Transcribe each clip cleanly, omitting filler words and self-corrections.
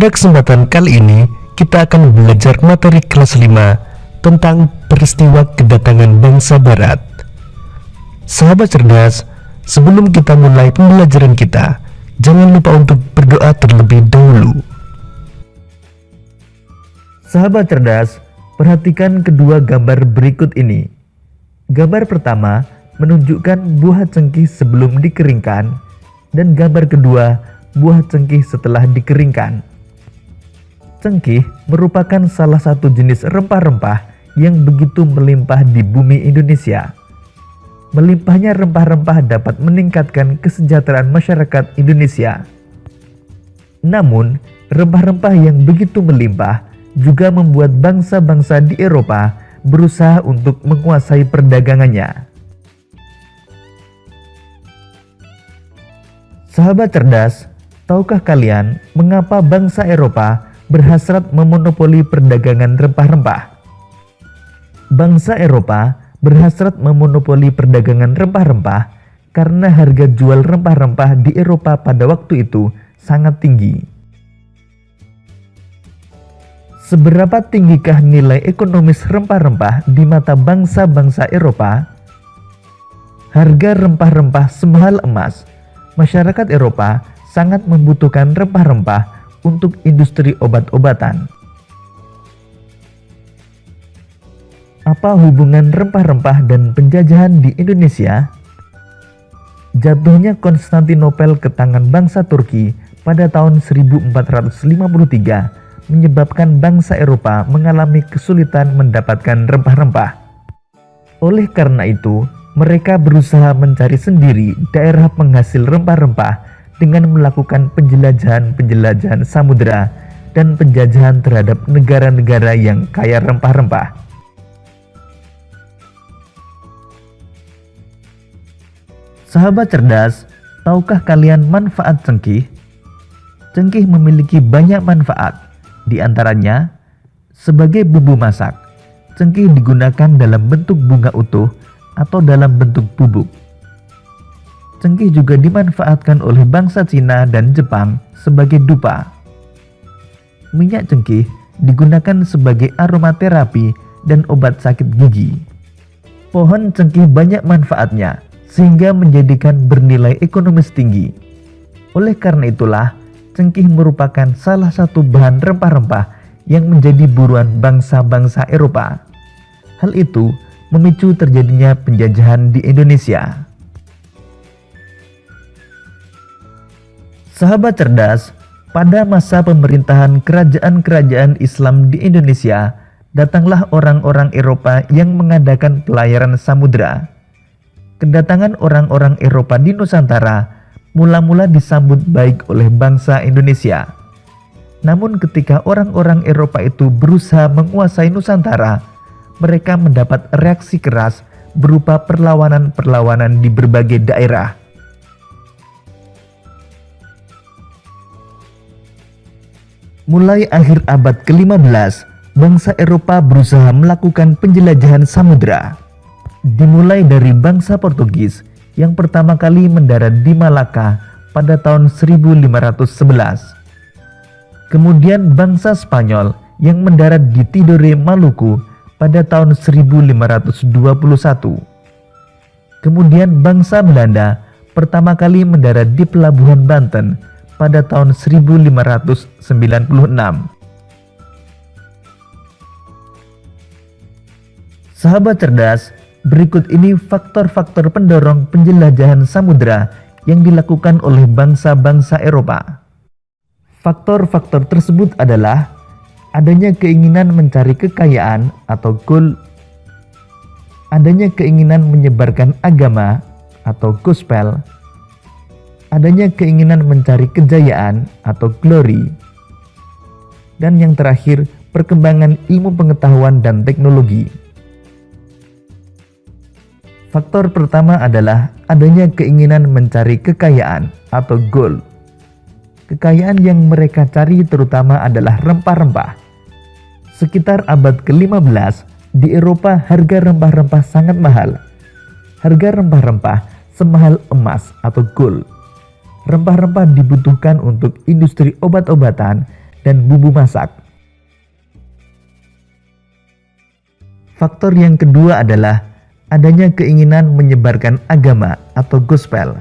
Pada kesempatan kali ini, kita akan belajar materi kelas 5 tentang peristiwa kedatangan bangsa Barat. Sahabat cerdas, sebelum kita mulai pembelajaran kita, jangan lupa untuk berdoa terlebih dahulu. Sahabat cerdas, perhatikan kedua gambar berikut ini. Gambar pertama menunjukkan buah cengkih sebelum dikeringkan, dan gambar kedua buah cengkih setelah dikeringkan. Cengkih merupakan salah satu jenis rempah-rempah yang begitu melimpah di bumi Indonesia. Melimpahnya rempah-rempah dapat meningkatkan kesejahteraan masyarakat Indonesia. Namun, rempah-rempah yang begitu melimpah juga membuat bangsa-bangsa di Eropa berusaha untuk menguasai perdagangannya. Sahabat cerdas, tahukah kalian mengapa bangsa Eropa berhasrat memonopoli perdagangan rempah-rempah? Bangsa Eropa berhasrat memonopoli perdagangan rempah-rempah karena harga jual rempah-rempah di Eropa pada waktu itu sangat tinggi. Seberapa tinggikah nilai ekonomis rempah-rempah di mata bangsa-bangsa Eropa? Harga rempah-rempah semahal emas. Masyarakat Eropa sangat membutuhkan rempah-rempah untuk industri obat-obatan. Apa hubungan rempah-rempah dan penjajahan di Indonesia? Jatuhnya Konstantinopel ke tangan bangsa Turki pada tahun 1453 menyebabkan bangsa Eropa mengalami kesulitan mendapatkan rempah-rempah. Oleh karena itu, mereka berusaha mencari sendiri daerah penghasil rempah-rempah dengan melakukan penjelajahan-penjelajahan samudera dan penjajahan terhadap negara-negara yang kaya rempah-rempah. Sahabat cerdas, tahukah kalian manfaat cengkih? Cengkih memiliki banyak manfaat, di antaranya sebagai bumbu masak. Cengkih digunakan dalam bentuk bunga utuh atau dalam bentuk bubuk. Cengkih juga dimanfaatkan oleh bangsa Cina dan Jepang sebagai dupa. Minyak cengkih digunakan sebagai aromaterapi dan obat sakit gigi. Pohon cengkih banyak manfaatnya sehingga menjadikan bernilai ekonomis tinggi. Oleh karena itulah, cengkih merupakan salah satu bahan rempah-rempah yang menjadi buruan bangsa-bangsa Eropa. Hal itu memicu terjadinya penjajahan di Indonesia. Sahabat cerdas, pada masa pemerintahan kerajaan-kerajaan Islam di Indonesia, datanglah orang-orang Eropa yang mengadakan pelayaran samudera. Kedatangan orang-orang Eropa di Nusantara mula-mula disambut baik oleh bangsa Indonesia. Namun ketika orang-orang Eropa itu berusaha menguasai Nusantara, mereka mendapat reaksi keras berupa perlawanan-perlawanan di berbagai daerah. Mulai akhir abad ke-15, bangsa Eropa berusaha melakukan penjelajahan samudera. Dimulai dari bangsa Portugis yang pertama kali mendarat di Malaka pada tahun 1511. Kemudian bangsa Spanyol yang mendarat di Tidore, Maluku pada tahun 1521. Kemudian bangsa Belanda pertama kali mendarat di Pelabuhan Banten pada tahun 1596. Sahabat cerdas, berikut ini faktor-faktor pendorong penjelajahan samudera yang dilakukan oleh bangsa-bangsa Eropa. Faktor-faktor tersebut adalah adanya keinginan mencari kekayaan atau goal, adanya keinginan menyebarkan agama atau gospel, adanya keinginan mencari kejayaan atau glory, dan yang terakhir, perkembangan ilmu pengetahuan dan teknologi. Faktor pertama adalah adanya keinginan mencari kekayaan atau goal. Kekayaan yang mereka cari terutama adalah rempah-rempah. Sekitar abad ke-15, di Eropa harga rempah-rempah sangat mahal. Harga rempah-rempah semahal emas atau gold. Rempah-rempah dibutuhkan untuk industri obat-obatan dan bumbu masak. Faktor yang kedua adalah adanya keinginan menyebarkan agama atau gospel.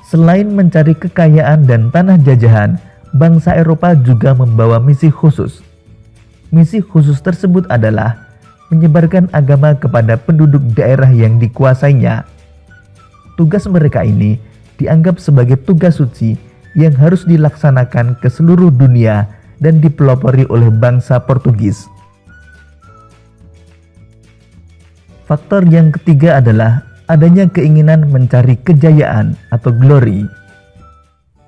Selain mencari kekayaan dan tanah jajahan, bangsa Eropa juga membawa misi khusus. Misi khusus tersebut adalah menyebarkan agama kepada penduduk daerah yang dikuasainya. Tugas mereka ini dianggap sebagai tugas suci yang harus dilaksanakan ke seluruh dunia dan dipelopori oleh bangsa Portugis. Faktor yang ketiga adalah adanya keinginan mencari kejayaan atau glory.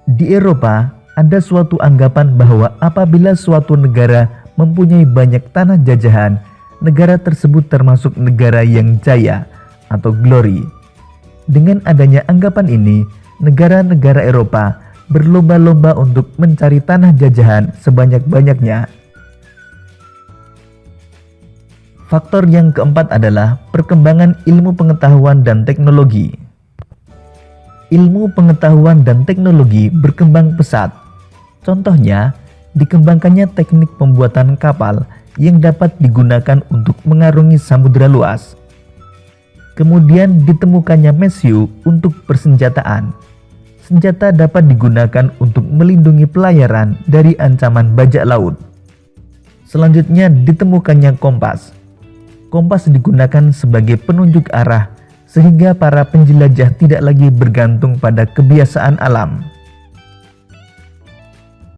Di Eropa, ada suatu anggapan bahwa apabila suatu negara mempunyai banyak tanah jajahan, negara tersebut termasuk negara yang jaya atau glory. Dengan adanya anggapan ini, negara-negara Eropa berlomba-lomba untuk mencari tanah jajahan sebanyak-banyaknya. Faktor yang keempat adalah perkembangan ilmu pengetahuan dan teknologi. Ilmu pengetahuan dan teknologi berkembang pesat. Contohnya, dikembangkannya teknik pembuatan kapal yang dapat digunakan untuk mengarungi samudera luas. Kemudian ditemukannya mesiu untuk persenjataan. Senjata dapat digunakan untuk melindungi pelayaran dari ancaman bajak laut. Selanjutnya ditemukannya kompas. Kompas digunakan sebagai penunjuk arah sehingga para penjelajah tidak lagi bergantung pada kebiasaan alam.